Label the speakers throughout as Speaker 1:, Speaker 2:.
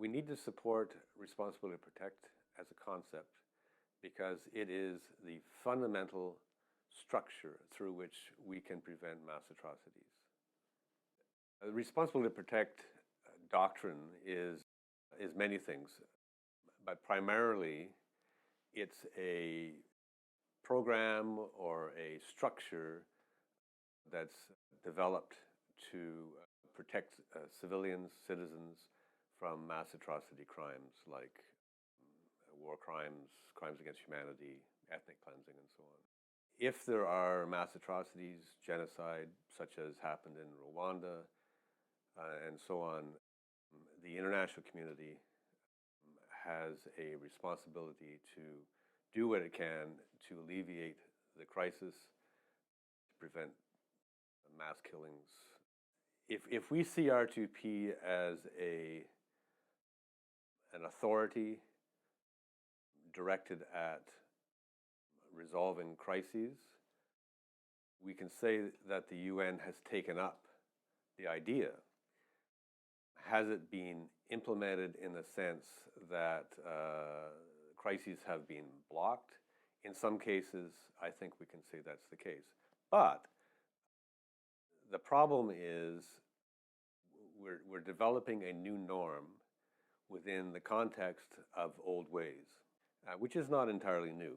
Speaker 1: We need to support responsibility to protect as a concept because it is the fundamental structure through which we can prevent mass atrocities. The responsibility to protect doctrine is many things, but primarily it's a program or a structure that's developed to protect civilians, citizens from mass atrocity crimes like war crimes, crimes against humanity, ethnic cleansing, and so on. If there are mass atrocities, genocide, such as happened in Rwanda, and so on, the international community has a responsibility to do what it can to alleviate the crisis, to prevent mass killings. If we see R2P as an authority directed at resolving crises, we can say that the UN has taken up the idea. Has it been implemented in the sense that crises have been blocked? In some cases, I think we can say that's the case. But the problem is we're developing a new norm within the context of old ways, which is not entirely new,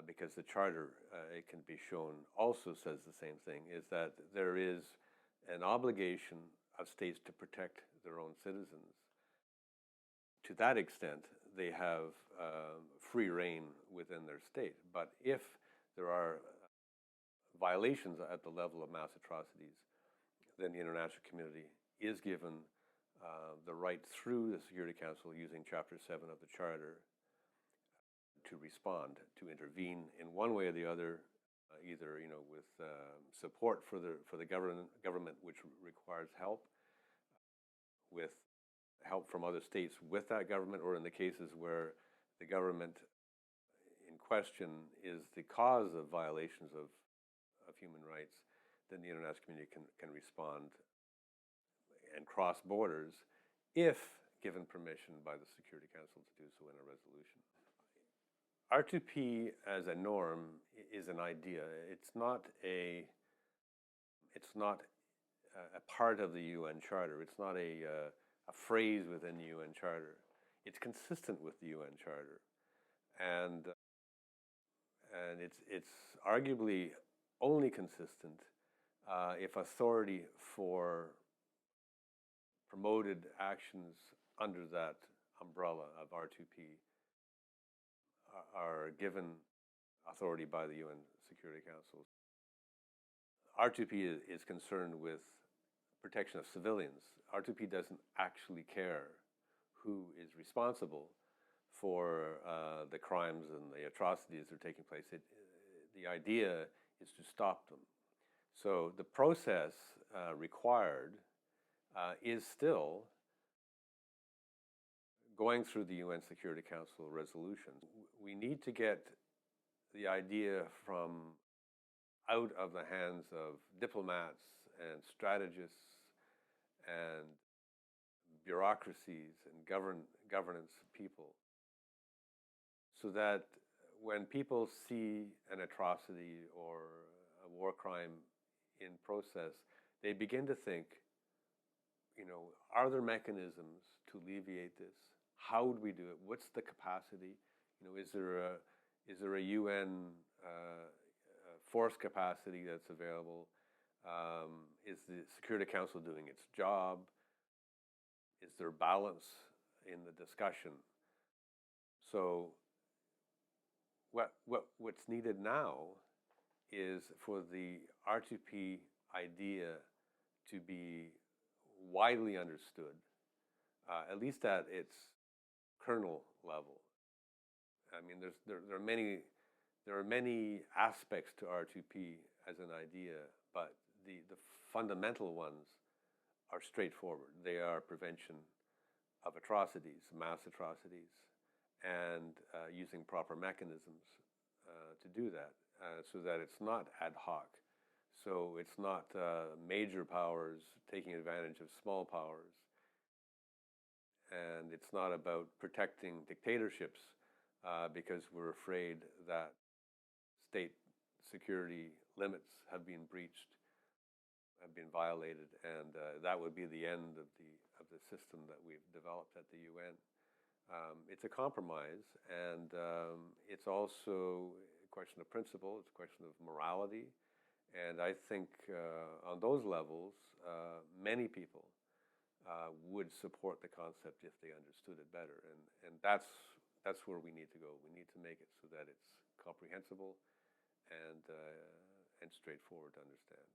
Speaker 1: because the Charter, it can be shown, also says the same thing, is that there is an obligation of states to protect their own citizens. To that extent, they have free rein within their state. But if there are violations at the level of mass atrocities, then the international community is given the right through the Security Council, using Chapter 7 of the Charter, to respond, to intervene in one way or the other, either with support for the government which requires help, with help from other states with that government, or in the cases where the government in question is the cause of violations of human rights, then the international community can respond and cross borders if given permission by the Security Council to do so in a resolution. R2P as a norm is an idea. It's not a part of the UN Charter. It's not a phrase within the UN Charter. It's consistent with the UN Charter, and it's arguably only consistent if authority for promoted actions under that umbrella of R2P are given authority by the UN Security Council. R2P is concerned with protection of civilians. R2P doesn't actually care who is responsible for the crimes and the atrocities that are taking place. The idea is to stop them. So the process required is still going through the UN Security Council resolution. We need to get the idea from out of the hands of diplomats and strategists and bureaucracies and governance people, so that when people see an atrocity or a war crime in process, they begin to think, are there mechanisms to alleviate this? How would we do it? What's the capacity? Is there a UN force capacity that's available? Is the Security Council doing its job? Is there balance in the discussion? So what's needed now is for the R2P idea to be widely understood, at least at its kernel level. I mean, there are many aspects to R2P as an idea, but the fundamental ones are straightforward. They are prevention of atrocities, mass atrocities, and using proper mechanisms to do that, so that it's not ad hoc. So it's not major powers taking advantage of small powers. and it's not about protecting dictatorships because we're afraid that state security limits have been breached, have been violated, and that would be the end of the system that we've developed at the UN. It's a compromise, and it's also a question of principle, it's a question of morality, and I think on those levels, many people would support the concept if they understood it better, and that's where we need to go. We need to make it so that it's comprehensible and straightforward to understand.